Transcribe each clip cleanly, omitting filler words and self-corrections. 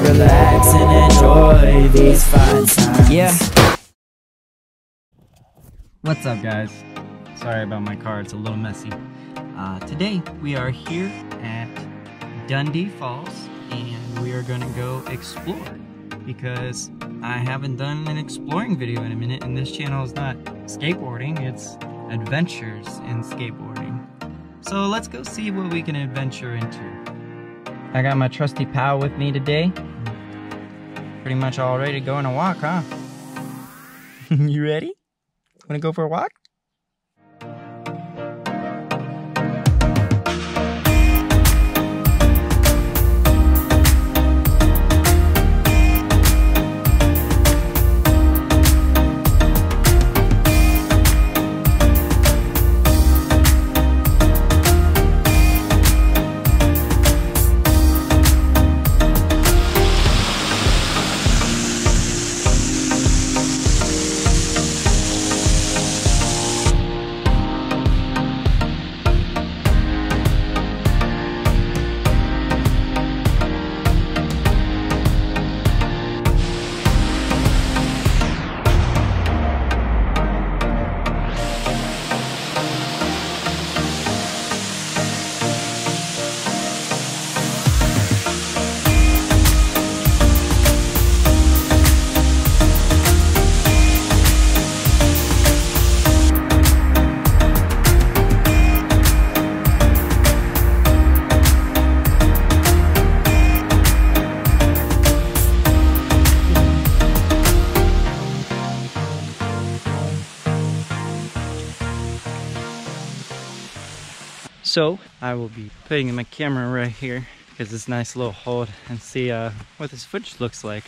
relax and enjoy these fine times. Yeah. What's up, guys? Sorry about my car, it's a little messy. Today we are here at Dundee Falls and we are gonna go explore because I haven't done an exploring video in a minute, and this channel is not skateboarding, it's adventures in skateboarding. So let's go see what we can adventure into. I got my trusty pal with me today. Pretty much all ready to go on a walk, huh? You ready? Wanna go for a walk? So I will be putting my camera right here because it's a nice little hold, and see what this footage looks like.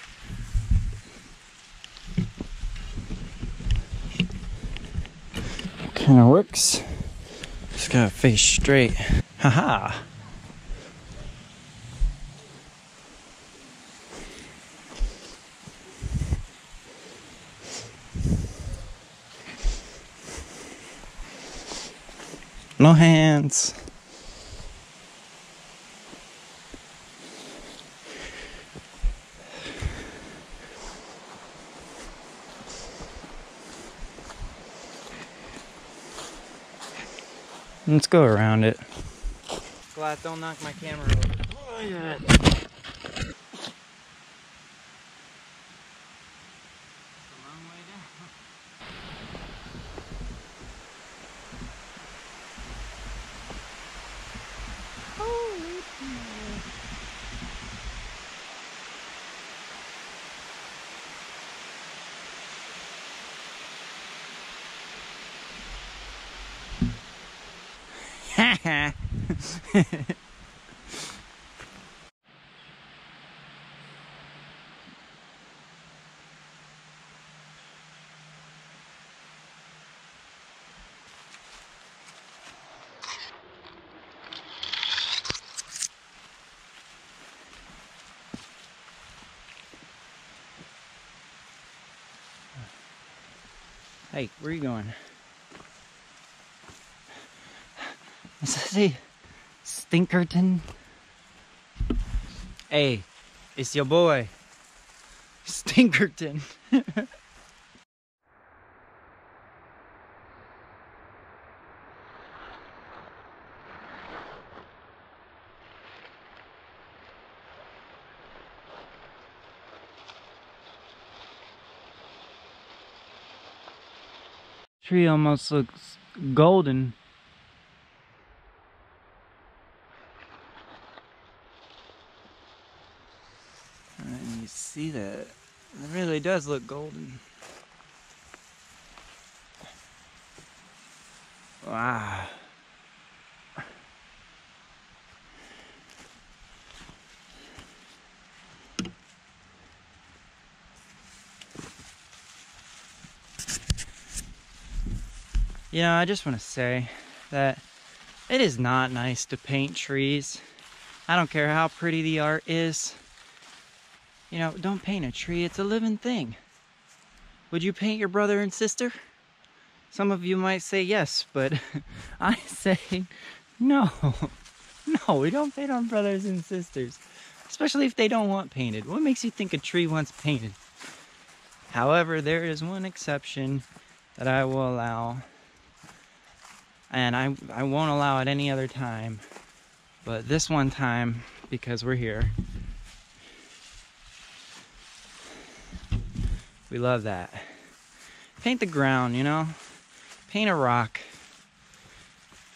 Kind of works. Just gotta face straight. Haha. No hands. Let's go around it. Glad don't knock my camera over. Oh, yeah. Hey, where are you going? Is that a Stinkerton? Hey, it's your boy, Stinkerton. Tree almost looks golden. And you see that? It really does look golden. Wow. You know, I just want to say that it is not nice to paint trees. I don't care how pretty the art is. You know, don't paint a tree, it's a living thing. Would you paint your brother and sister? Some of you might say yes, but I say no. No, we don't paint our brothers and sisters. especially if they don't want painted. What makes you think a tree wants painted? However, there is one exception that I will allow, and I won't allow it any other time, but this one time, because we're here, we love that. Paint the ground, you know? Paint a rock.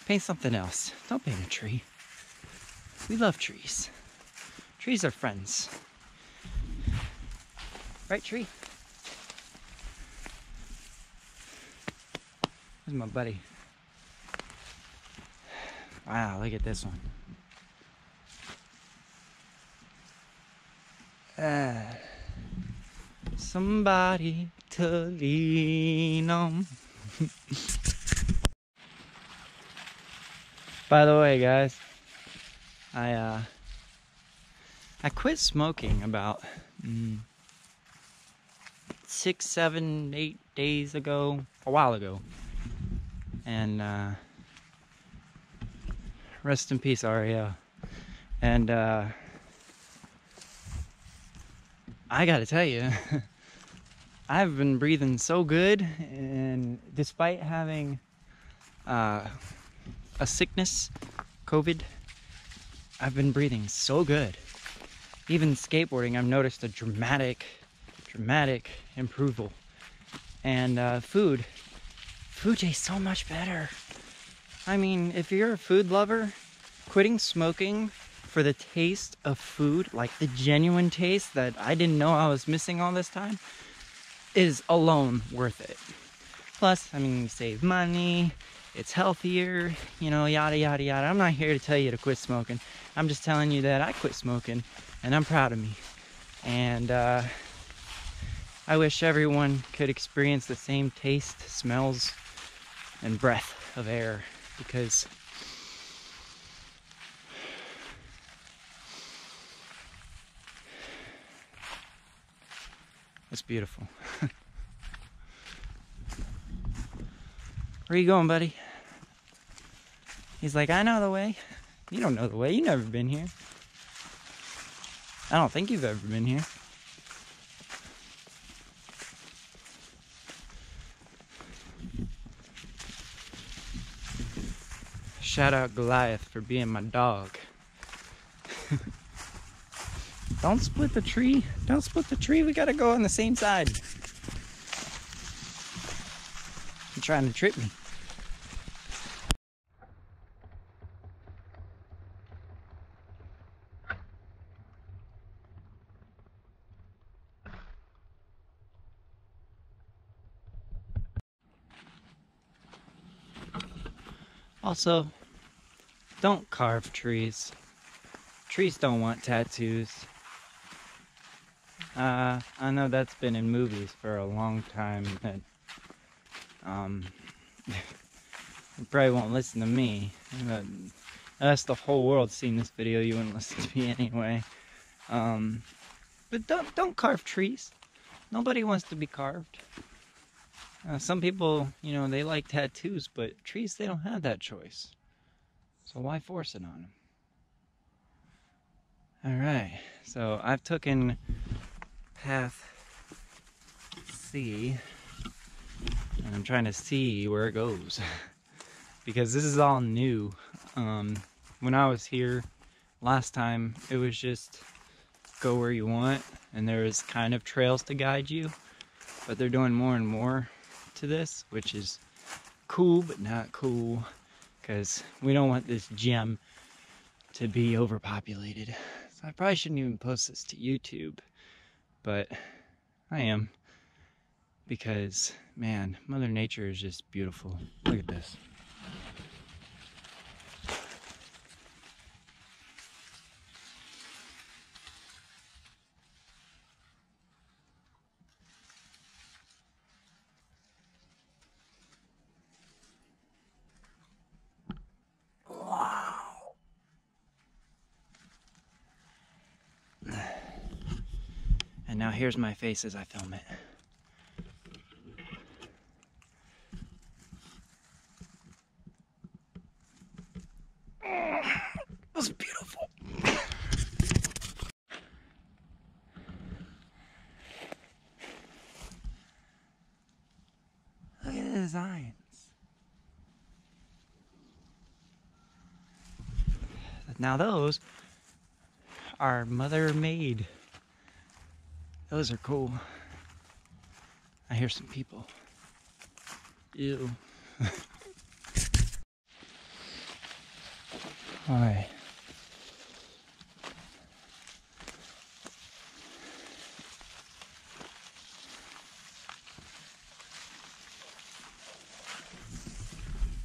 Paint something else. Don't paint a tree. We love trees. Trees are friends. Right, tree? Where's my buddy? Wow, look at this one. Somebody to lean on. By the way, guys, I quit smoking about 6, 7, 8 days ago, a while ago, and rest in peace, Aria. And I gotta tell you, I've been breathing so good, and despite having a sickness, COVID, I've been breathing so good. Even skateboarding, I've noticed a dramatic improvement. And food tastes so much better. I mean, if you're a food lover, quitting smoking for the taste of food, like the genuine taste that I didn't know I was missing all this time, is alone worth it. Plus, I mean, you save money, it's healthier, you know, yada yada yada. I'm not here to tell you to quit smoking. I'm just telling you that I quit smoking and I'm proud of me. And I wish everyone could experience the same taste, smells, and breath of air, because it's beautiful. Where you going, buddy? He's like, I know the way. You don't know the way. You've never been here. I don't think you've ever been here. Shout out Goliath for being my dog. Don't split the tree. Don't split the tree. We gotta go on the same side. You're trying to trip me. Also, don't carve trees. Trees don't want tattoos. I know that's been in movies for a long time, that you probably won't listen to me. But unless the whole world's seen this video, you wouldn't listen to me anyway. But don't carve trees. Nobody wants to be carved. Some people, you know, they like tattoos, but trees, they don't have that choice. So why force it on them? Alright, so I've taken path C, and I'm trying to see where it goes. Because this is all new. When I was here last time, it was just go where you want, and there was kind of trails to guide you. But they're doing more and more to this, which is cool but not cool, because we don't want this gem to be overpopulated. So I probably shouldn't even post this to YouTube, but I am, because man, Mother Nature is just beautiful. Look at this. And now here's my face as I film it. It was beautiful. designs. Now those are mother made. Those are cool. I hear some people. Ew. Alright.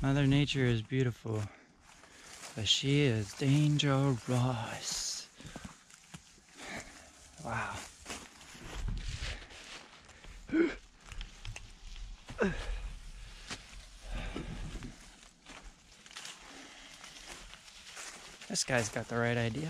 Mother Nature is beautiful, but she is dangerous. Wow. This guy's got the right idea.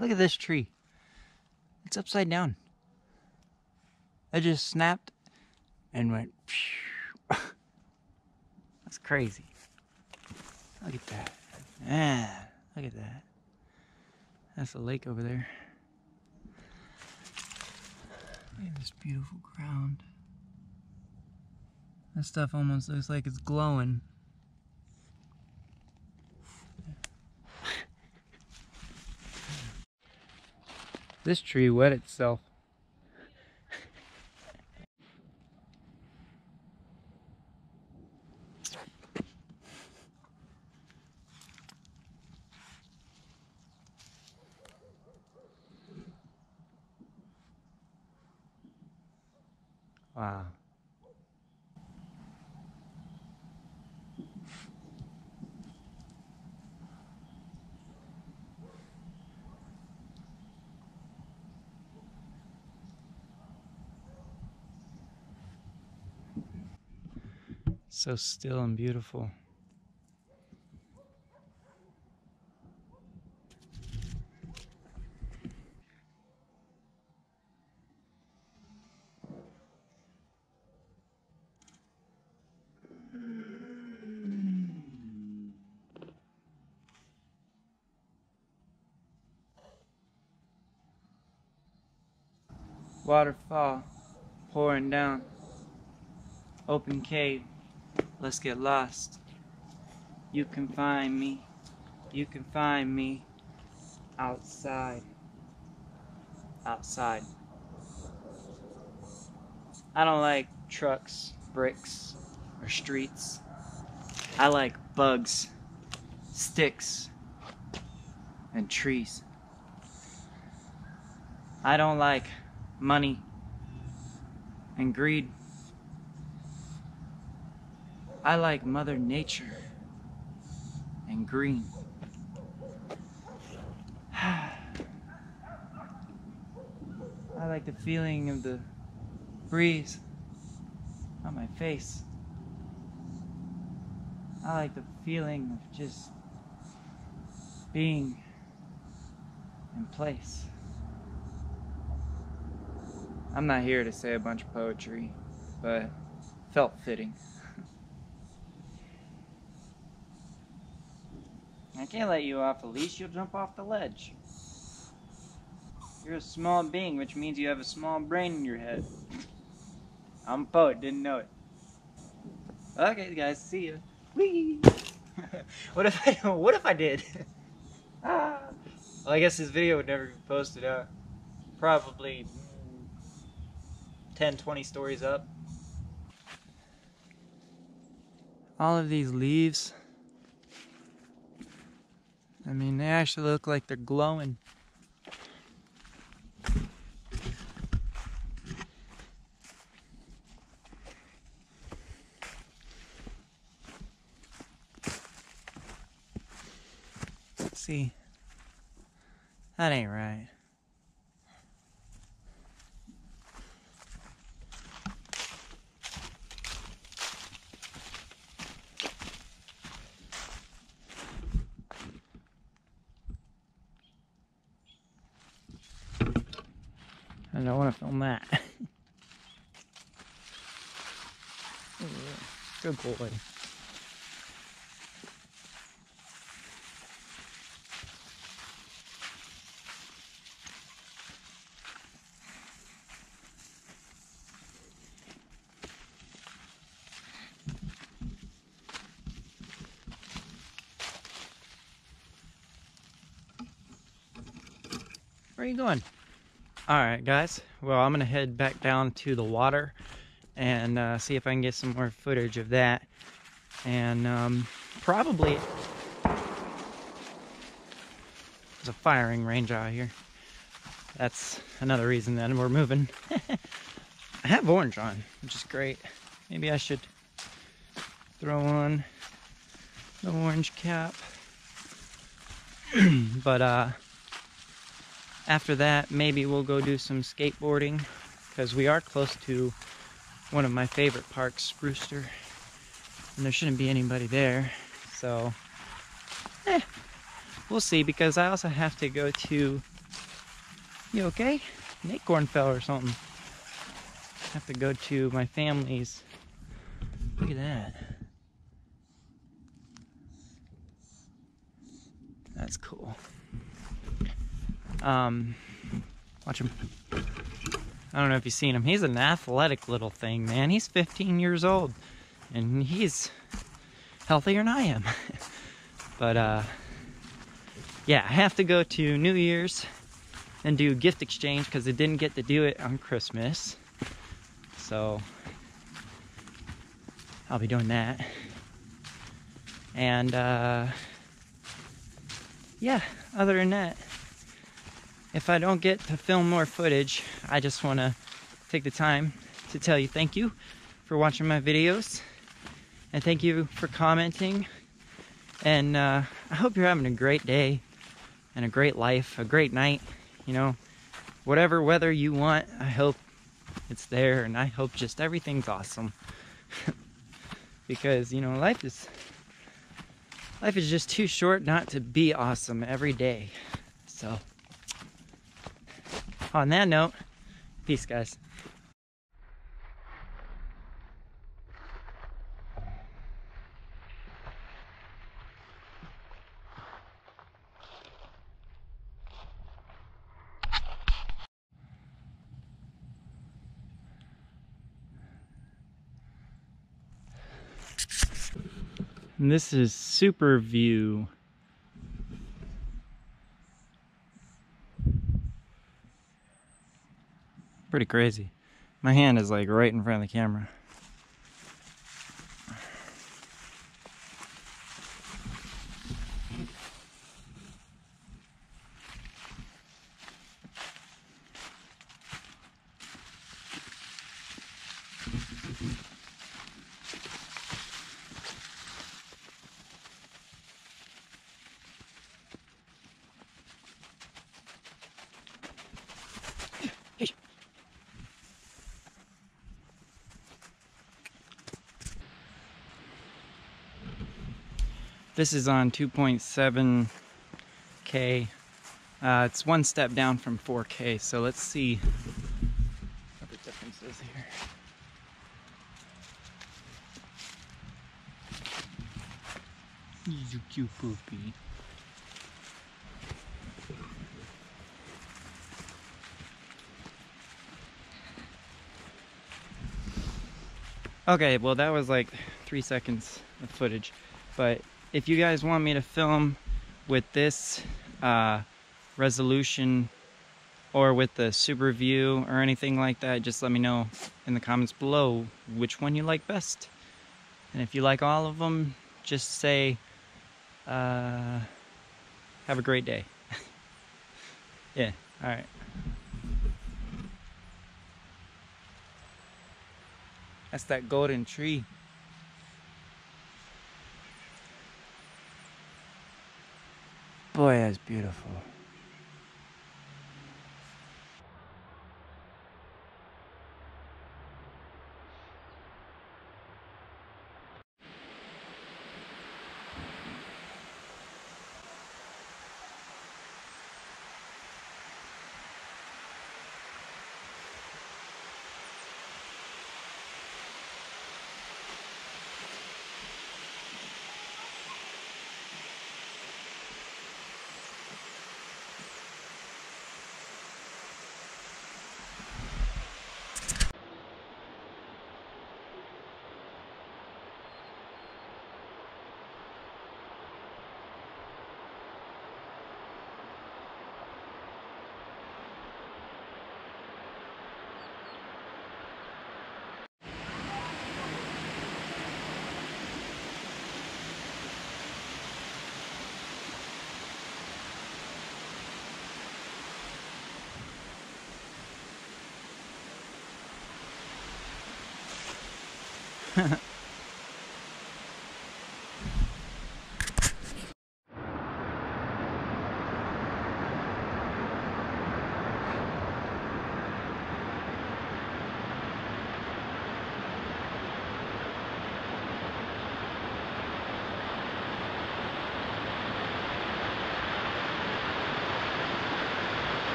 Look at this tree. It's upside down. It just snapped and went. That's crazy. Look at that. Man, look at that. That's a lake over there. Look at this beautiful ground. That stuff almost looks like it's glowing. This tree wet itself. Wow. So still and beautiful. Waterfall pouring down. Open cave. Let's get lost. You can find me. You can find me outside. Outside. I don't like trucks, bricks, or streets. I like bugs, sticks, and trees. I don't like money and greed. I like Mother Nature and green. I like the feeling of the breeze on my face. I like the feeling of just being in place. I'm not here to say a bunch of poetry, but felt fitting. I can't let you off the leash, you'll jump off the ledge. You're a small being, which means you have a small brain in your head. I'm a poet, didn't know it. Okay, guys, see ya. Whee! What if I did? Well, I guess this video would never be posted out. Probably 10, 20 stories up. All of these leaves, I mean, they actually look like they're glowing. See, that ain't right. And I want to film that. Good boy. Where are you going? Alright guys, well I'm gonna head back down to the water and see if I can get some more footage of that. And probably there's a firing range out here. That's another reason that we're moving. I have orange on, which is great. Maybe I should throw on the orange cap. But after that, maybe we'll go do some skateboarding, because we are close to one of my favorite parks, Brewster, and there shouldn't be anybody there. So we'll see, because I also have to go to, you okay? An acorn fell or something. I have to go to my family's. Look at that. That's cool. Watch him. I don't know if you've seen him. He's an athletic little thing, man. He's 15 years old, and he's healthier than I am. But yeah, I have to go to New Year's and do gift exchange, because I didn't get to do it on Christmas. So I'll be doing that. And yeah, other than that, if I don't get to film more footage, I just want to take the time to tell you thank you for watching my videos, and thank you for commenting. And I hope you're having a great day and a great life, a great night. You know, whatever weather you want, I hope it's there, and I hope just everything's awesome. Because, you know, life is just too short not to be awesome every day. So on that note, peace, guys. And this is super view. Pretty crazy. My hand is like right in front of the camera. This is on 2.7K. It's one step down from 4K, so let's see what the difference is here. He's a cute puppy. Okay, well that was like 3 seconds of footage, but if you guys want me to film with this resolution or with the super view or anything like that, just let me know in the comments below which one you like best. And if you like all of them, just say have a great day. Yeah, alright. That's that golden tree. Boy, that's beautiful.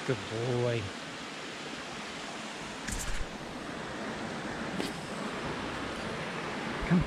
Good boy. Come.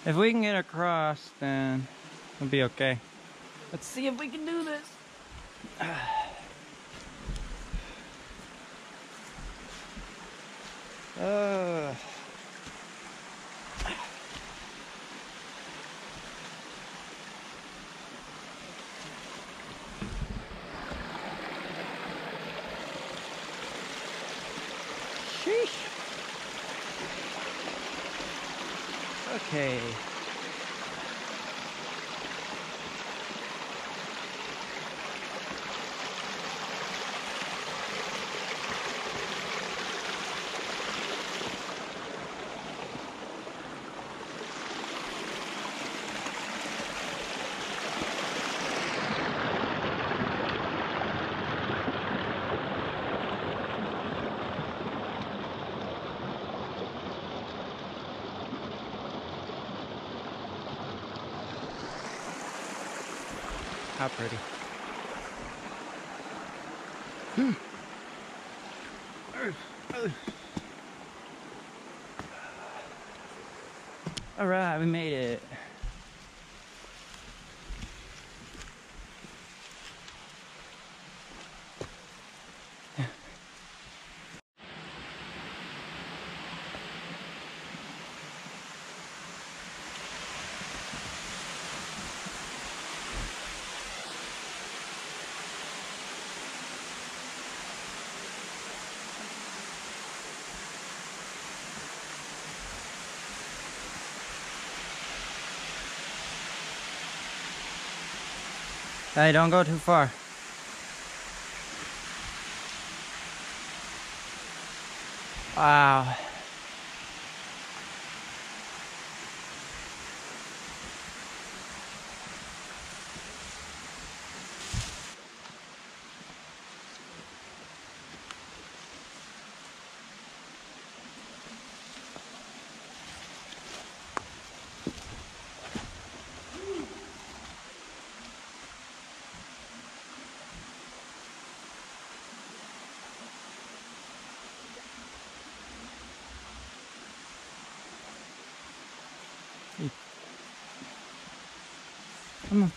If we can get across, then it'll be okay. Let's see if we can do this. Sheesh. Okay. How pretty. All right, we made it. Hey, don't go too far. Wow. Come on.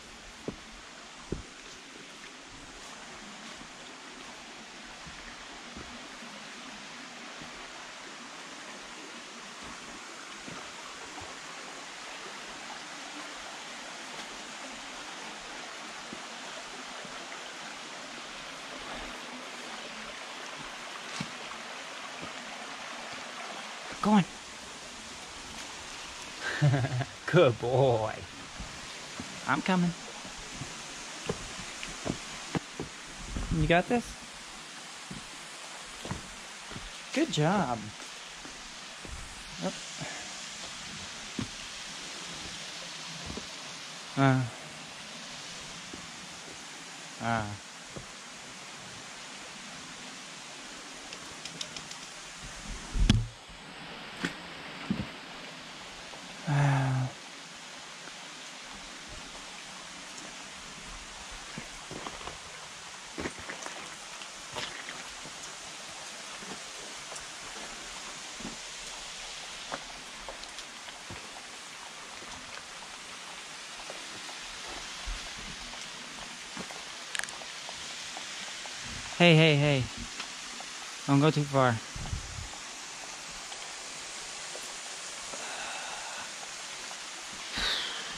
Go on. Good boy. I'm coming. You got this? Good job. Yep. Ah. Ah. Hey, hey, hey. Don't go too far.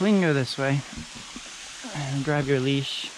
We can go this way. And grab your leash.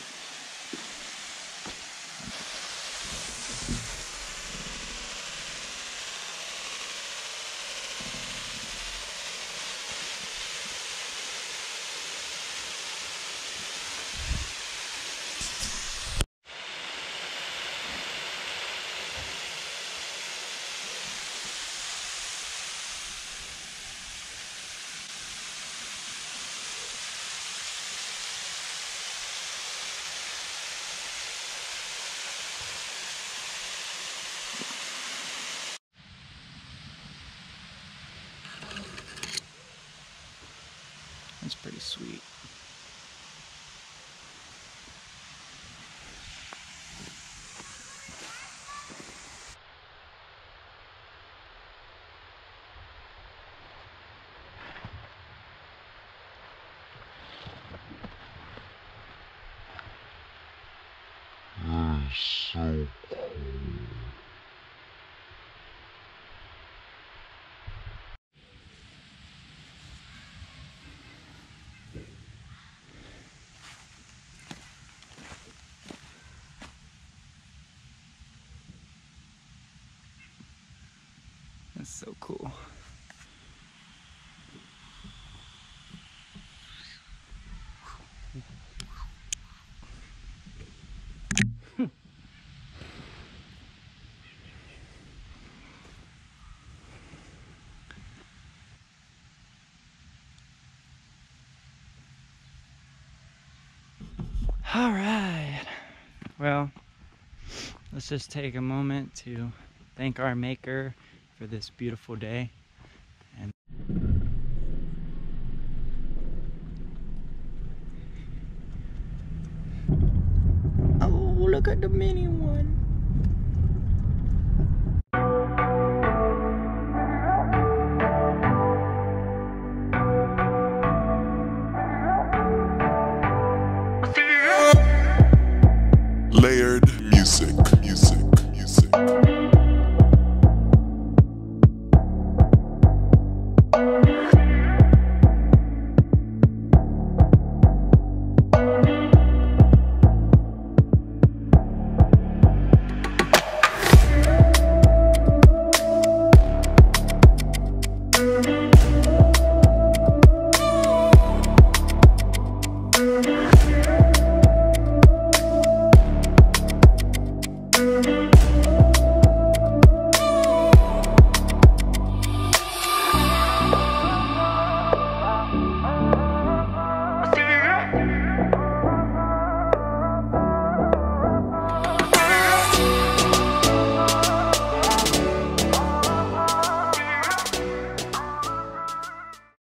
That's pretty sweet. So cool. That's so cool. All right. Well, let's just take a moment to thank our Maker for this beautiful day. And oh, look at the mini one.